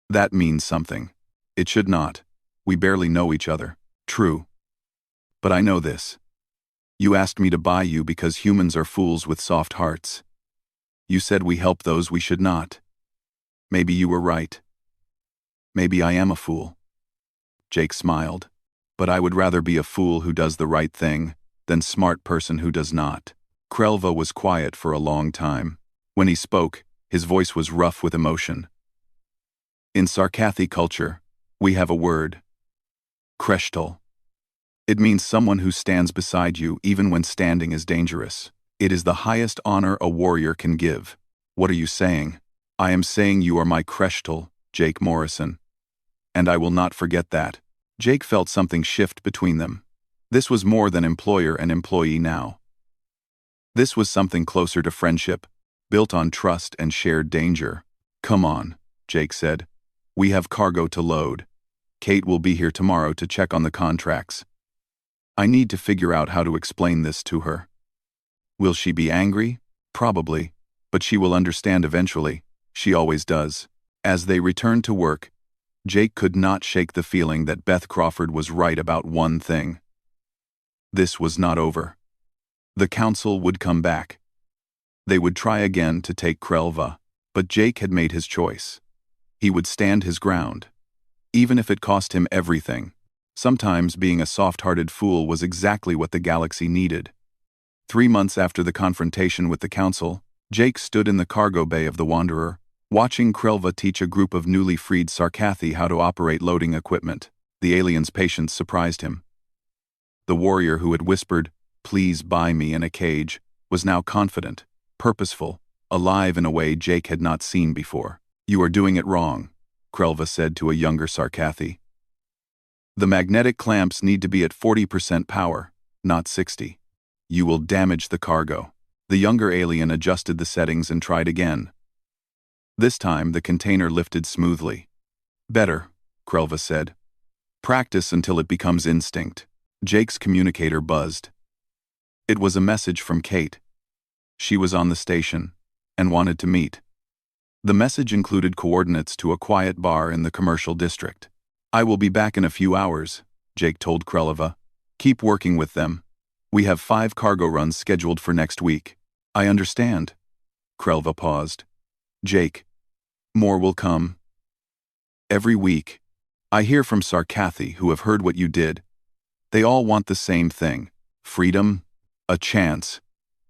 That means something. It should not. We barely know each other. True. But I know this. You asked me to buy you because humans are fools with soft hearts. You said we help those we should not. Maybe you were right. Maybe I am a fool. Jake smiled. But I would rather be a fool who does the right thing than smart person who does not. Krelva was quiet for a long time. When he spoke, his voice was rough with emotion. In Sarkathi culture, we have a word. Kreshtal. It means someone who stands beside you even when standing is dangerous. It is the highest honor a warrior can give. What are you saying? I am saying you are my Kreshtal, Jake Morrison. And I will not forget that. Jake felt something shift between them. This was more than employer and employee now. This was something closer to friendship, built on trust and shared danger. Come on, Jake said. We have cargo to load. Kate will be here tomorrow to check on the contracts. I need to figure out how to explain this to her. Will she be angry? Probably, but she will understand eventually. She always does. As they returned to work, Jake could not shake the feeling that Beth Crawford was right about one thing. This was not over. The council would come back. They would try again to take Krelva, but Jake had made his choice. He would stand his ground, even if it cost him everything. Sometimes being a soft-hearted fool was exactly what the galaxy needed. 3 months after the confrontation with the Council, Jake stood in the cargo bay of the Wanderer, watching Krelva teach a group of newly freed Sarkathi how to operate loading equipment. The alien's patience surprised him. The warrior who had whispered, "Please buy me," in a cage, was now confident, purposeful, alive in a way Jake had not seen before. "You are doing it wrong," Krelva said to a younger Sarkathi. "The magnetic clamps need to be at 40% power, not 60. You will damage the cargo." The younger alien adjusted the settings and tried again. This time, the container lifted smoothly. "Better," Krelva said. "Practice until it becomes instinct." Jake's communicator buzzed. It was a message from Kate. She was on the station and wanted to meet. The message included coordinates to a quiet bar in the commercial district. "I will be back in a few hours," Jake told Krelva. "Keep working with them. We have 5 cargo runs scheduled for next week." "I understand." Krelva paused. "Jake, more will come. Every week, I hear from Sarkathi who have heard what you did. They all want the same thing: freedom, a chance.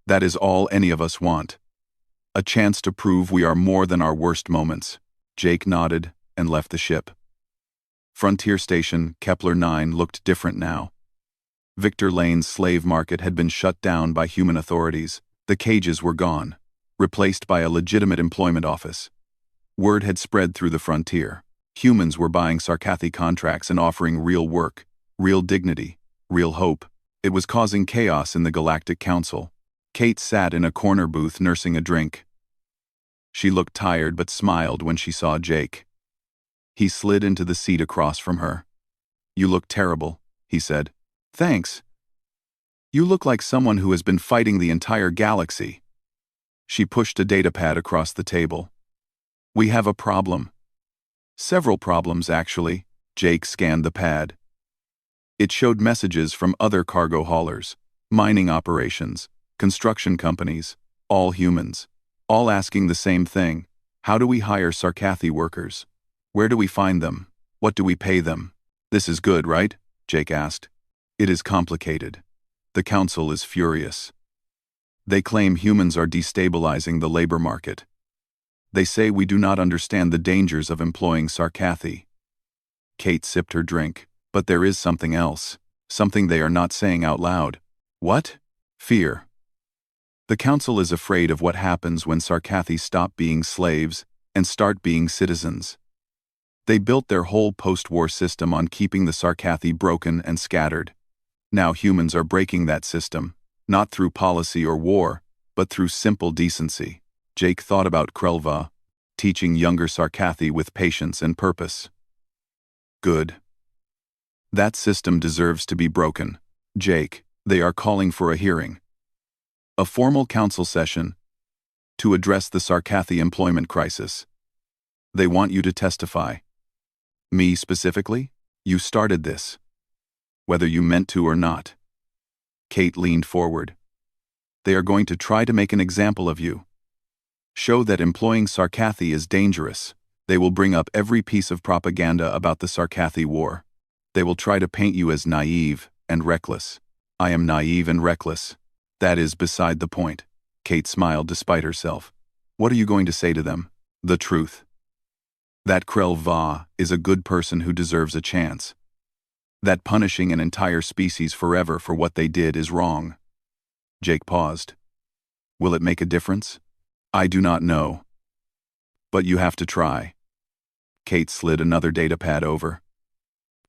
That is all any of us want. A chance to prove we are more than our worst moments." Jake nodded and left the ship. Frontier Station, Kepler 9 looked different now. Victor Lane's slave market had been shut down by human authorities. The cages were gone, replaced by a legitimate employment office. Word had spread through the frontier. Humans were buying Sarkathi contracts and offering real work, real dignity, real hope. It was causing chaos in the Galactic Council. Kate sat in a corner booth nursing a drink. She looked tired but smiled when she saw Jake. He slid into the seat across from her. "You look terrible," he said. "Thanks. You look like someone who has been fighting the entire galaxy." She pushed a datapad across the table. "We have a problem." "Several problems, actually." Jake scanned the pad. It showed messages from other cargo haulers, mining operations, construction companies, all humans, all asking the same thing: how do we hire Sarkathi workers? Where do we find them? What do we pay them? "This is good, right?" Jake asked. "It is complicated. The Council is furious. They claim humans are destabilizing the labor market. They say we do not understand the dangers of employing Sarkathi." Kate sipped her drink. "But there is something else, something they are not saying out loud." "What?" "Fear. The Council is afraid of what happens when Sarkathi stop being slaves and start being citizens. They built their whole post-war system on keeping the Sarkathi broken and scattered. Now humans are breaking that system, not through policy or war, but through simple decency." Jake thought about Krelva, teaching younger Sarkathi with patience and purpose. "Good. That system deserves to be broken. Jake, they are calling for a hearing. A formal council session to address the Sarkathi employment crisis. They want you to testify." "Me specifically? You started this. Whether you meant to or not." Kate leaned forward. "They are going to try to make an example of you. Show that employing Sarkathi is dangerous. They will bring up every piece of propaganda about the Sarkathi War. They will try to paint you as naive and reckless." "I am naive and reckless. That is beside the point." Kate smiled despite herself. "What are you going to say to them?" "The truth. That Krelva is a good person who deserves a chance. That punishing an entire species forever for what they did is wrong." Jake paused. "Will it make a difference?" "I do not know. But you have to try." Kate slid another datapad over.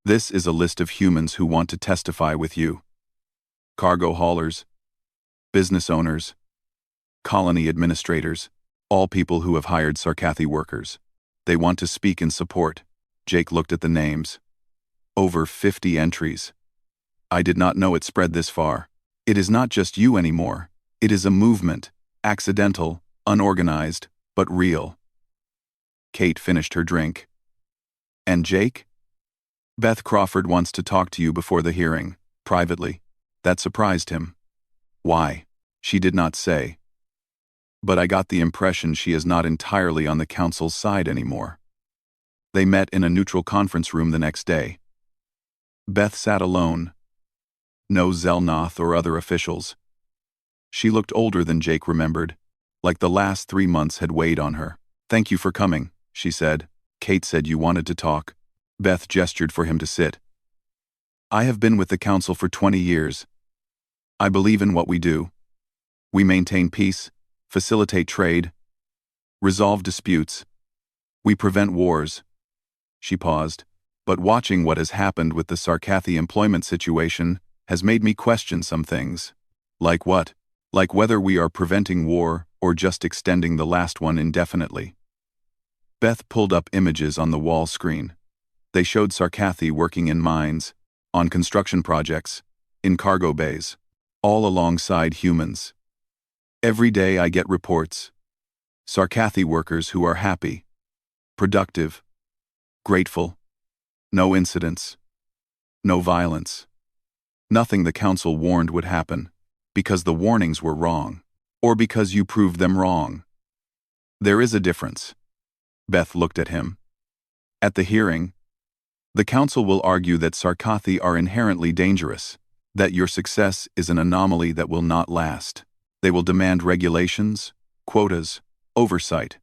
"This is a list of humans who want to testify with you. Cargo haulers, business owners, colony administrators, all people who have hired Sarkathi workers. They want to speak in support." Jake looked at the names. Over 50 entries. "I did not know it spread this far. It is not just you anymore. It is a movement, accidental, unorganized, but real." Kate finished her drink. "And Jake?" "Beth Crawford wants to talk to you before the hearing, privately." That surprised him. "Why?" She did not say. but I got the impression she is not entirely on the council's side anymore. They met in a neutral conference room the next day. Beth sat alone. No Zelnoth or other officials. She looked older than Jake remembered, like the last 3 months had weighed on her. "Thank you for coming," she said. "Kate said you wanted to talk." Beth gestured for him to sit. "I have been with the council for 20 years. I believe in what we do. We maintain peace, facilitate trade, resolve disputes. We prevent wars." She paused. "But watching what has happened with the Sarkathi employment situation has made me question some things." "Like what?" "Like whether we are preventing war or just extending the last one indefinitely." Beth pulled up images on the wall screen. They showed Sarkathi working in mines, on construction projects, in cargo bays, all alongside humans. "Every day I get reports. Sarkathi workers who are happy, productive, grateful. No incidents. No violence. Nothing the council warned would happen, because the warnings were wrong, or because you proved them wrong. There is a difference." Beth looked at him. "At the hearing, the council will argue that Sarkathi are inherently dangerous, that your success is an anomaly that will not last. They will demand regulations, quotas, oversight,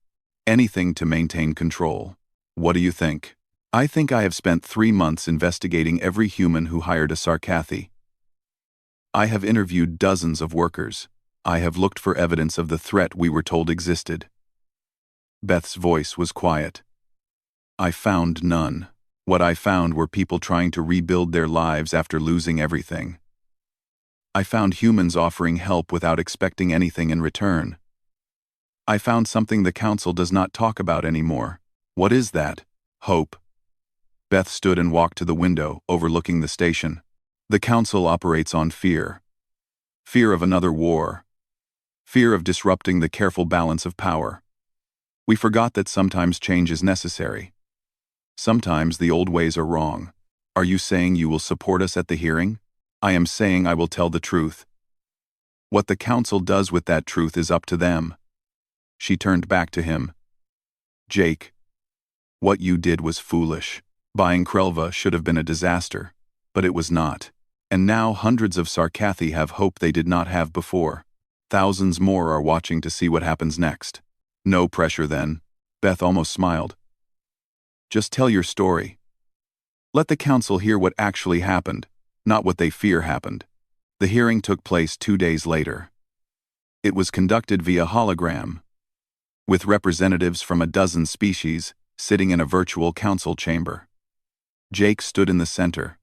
anything to maintain control. What do you think?" "I think I have spent 3 months investigating every human who hired a Sarkathi. I have interviewed dozens of workers. I have looked for evidence of the threat we were told existed." Beth's voice was quiet. "I found none. What I found were people trying to rebuild their lives after losing everything. I found humans offering help without expecting anything in return. I found something the council does not talk about anymore." "What is that?" "Hope." Beth stood and walked to the window overlooking the station. "The council operates on fear. Fear of another war. Fear of disrupting the careful balance of power. We forgot that sometimes change is necessary. Sometimes the old ways are wrong. Are you saying you will support us at the hearing?" "I am saying I will tell the truth. What the council does with that truth is up to them." She turned back to him. "Jake, what you did was foolish. Buying Krelva should have been a disaster, but it was not. And now hundreds of Sarkathi have hope they did not have before. Thousands more are watching to see what happens next." "No pressure then." Beth almost smiled. "Just tell your story. Let the council hear what actually happened, not what they fear happened." The hearing took place 2 days later. It was conducted via hologram, with representatives from a dozen species sitting in a virtual council chamber. Jake stood in the center,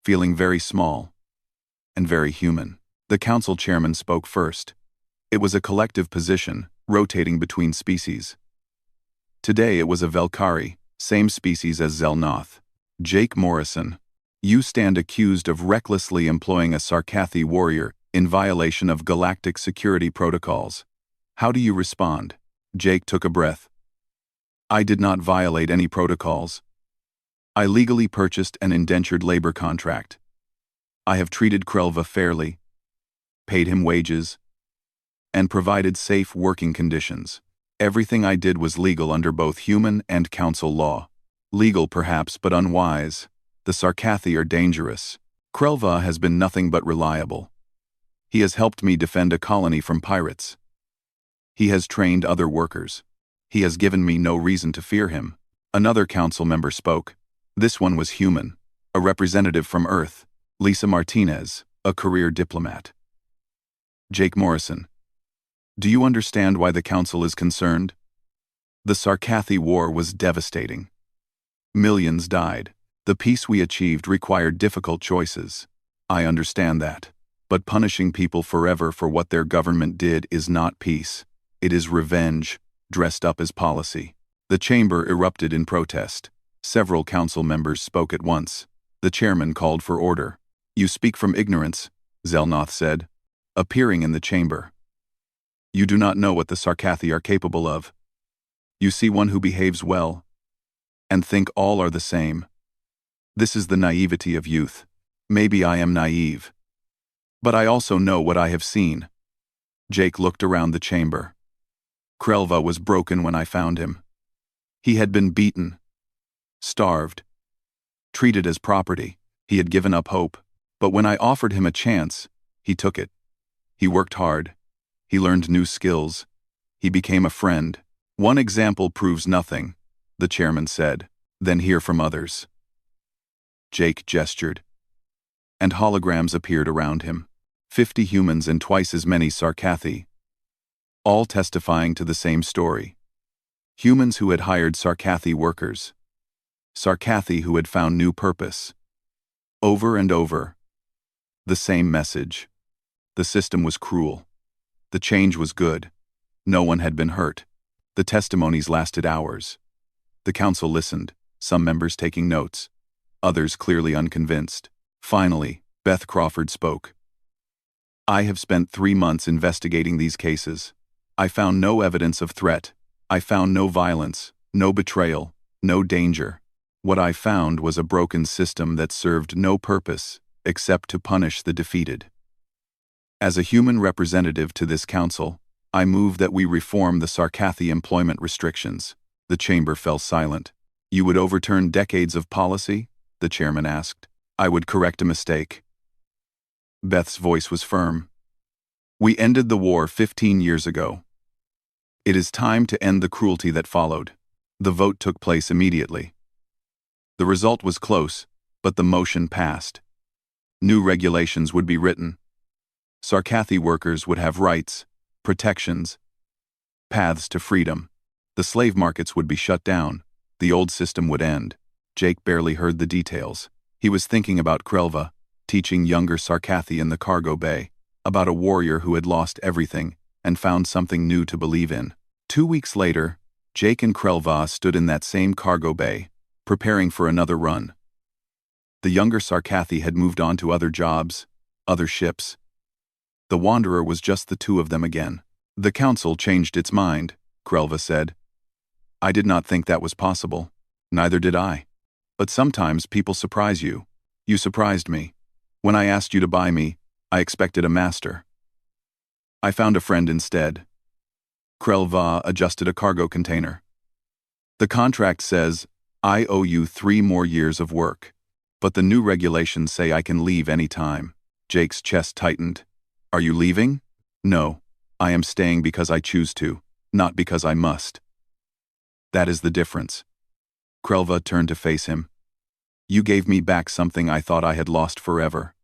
feeling very small and very human. The council chairman spoke first. It was a collective position, rotating between species. Today it was a Velkari, same species as Zelnoth. "Jake Morrison, you stand accused of recklessly employing a Sarkathi warrior in violation of galactic security protocols. How do you respond?" Jake took a breath. "I did not violate any protocols. I legally purchased an indentured labor contract. I have treated Krelva fairly, paid him wages, and provided safe working conditions. Everything I did was legal under both human and council law. Legal perhaps, but unwise. The Sarkathi are dangerous. Krelva has been nothing but reliable. He has helped me defend a colony from pirates. He has trained other workers. He has given me no reason to fear him." Another council member spoke. This one was human, a representative from Earth, Lisa Martinez, a career diplomat. "Jake Morrison, do you understand why the council is concerned? The Sarkathi War was devastating. Millions died. The peace we achieved required difficult choices. I understand that. But punishing people forever for what their government did is not peace. It is revenge, dressed up as policy." The chamber erupted in protest. Several council members spoke at once. The chairman called for order. "You speak from ignorance," Zelnoth said, appearing in the chamber. "You do not know what the Sarkathi are capable of. You see one who behaves well, and think all are the same. This is the naivety of youth. Maybe I am naive. But I also know what I have seen." Jake looked around the chamber. Krelva was broken when I found him. He had been beaten, starved, treated as property. He had given up hope, but when I offered him a chance, he took it. He worked hard. He learned new skills. He became a friend. One example proves nothing, the chairman said. Then hear from others. Jake gestured, and holograms appeared around him. 50 humans and twice as many Sarkathi, all testifying to the same story. Humans who had hired Sarkathi workers. Sarkathi who had found new purpose. Over and over. The same message. The system was cruel. The change was good. No one had been hurt. The testimonies lasted hours. The council listened, some members taking notes, others clearly unconvinced. Finally, Beth Crawford spoke. I have spent 3 months investigating these cases. I found no evidence of threat. I found no violence, no betrayal, no danger. What I found was a broken system that served no purpose except to punish the defeated. As a human representative to this council, I move that we reform the Sarkathi employment restrictions. The chamber fell silent. You would overturn decades of policy? The chairman asked. I would correct a mistake. Beth's voice was firm. We ended the war 15 years ago. It is time to end the cruelty that followed. The vote took place immediately. The result was close, but the motion passed. New regulations would be written. Sarkathi workers would have rights, protections, paths to freedom. The slave markets would be shut down. The old system would end. Jake barely heard the details. He was thinking about Krelva, teaching younger Sarkathi in the cargo bay, about a warrior who had lost everything and found something new to believe in. 2 weeks later, Jake and Krelva stood in that same cargo bay, preparing for another run. The younger Sarkathi had moved on to other jobs, other ships. The Wanderer was just the two of them again. The council changed its mind, Krelva said. I did not think that was possible. Neither did I. But sometimes people surprise you. You surprised me. When I asked you to buy me, I expected a master. I found a friend instead. Krelva adjusted a cargo container. The contract says, I owe you 3 more years of work. But the new regulations say I can leave any time. Jake's chest tightened. Are you leaving? No. I am staying because I choose to, not because I must. That is the difference. Krelva turned to face him. You gave me back something I thought I had lost forever.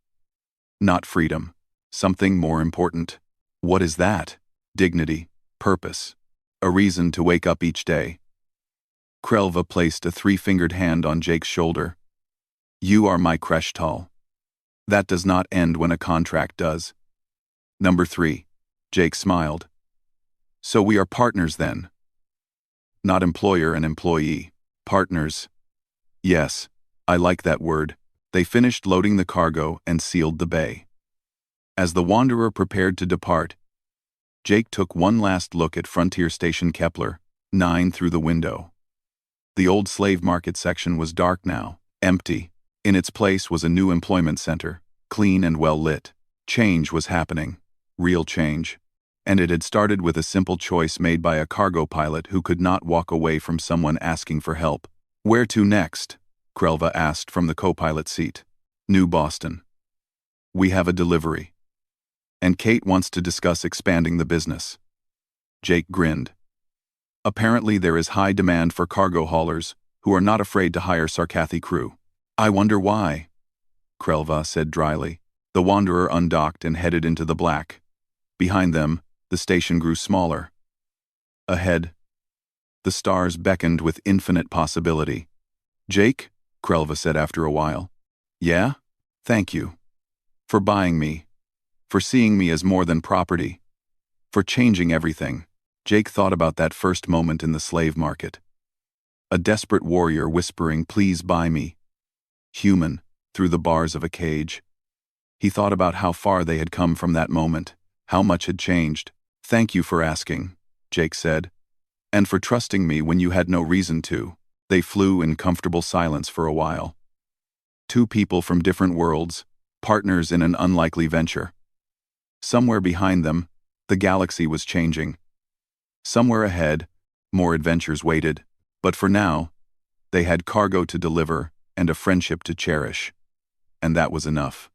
Not freedom. Something more important. What is that? Dignity. Purpose. A reason to wake up each day. Krelva placed a 3-fingered hand on Jake's shoulder. You are my Kreshtal. That does not end when a contract does. Number 3. Jake smiled. So we are partners then. Not employer and employee. Partners. Yes, I like that word. They finished loading the cargo and sealed the bay. As the Wanderer prepared to depart, Jake took one last look at Frontier Station Kepler 9 through the window. The old slave market section was dark now, empty. In its place was a new employment center, clean and well lit. Change was happening. Real change. And it had started with a simple choice made by a cargo pilot who could not walk away from someone asking for help. Where to next? Krelva asked from the co-pilot seat. New Boston. We have a delivery. And Kate wants to discuss expanding the business. Jake grinned. Apparently there is high demand for cargo haulers who are not afraid to hire Sarkathi crew. I wonder why, Krelva said dryly. The Wanderer undocked and headed into the black. Behind them, the station grew smaller. Ahead, the stars beckoned with infinite possibility. Jake, Krelva said after a while. Yeah? Thank you. For buying me. For seeing me as more than property. For changing everything. Jake thought about that first moment in the slave market. A desperate warrior whispering, please buy me. Human, through the bars of a cage. He thought about how far they had come from that moment, how much had changed. Thank you for asking, Jake said. And for trusting me when you had no reason to. They flew in comfortable silence for a while. 2 people from different worlds, partners in an unlikely venture. Somewhere behind them, the galaxy was changing. Somewhere ahead, more adventures waited, but for now, they had cargo to deliver and a friendship to cherish. And that was enough.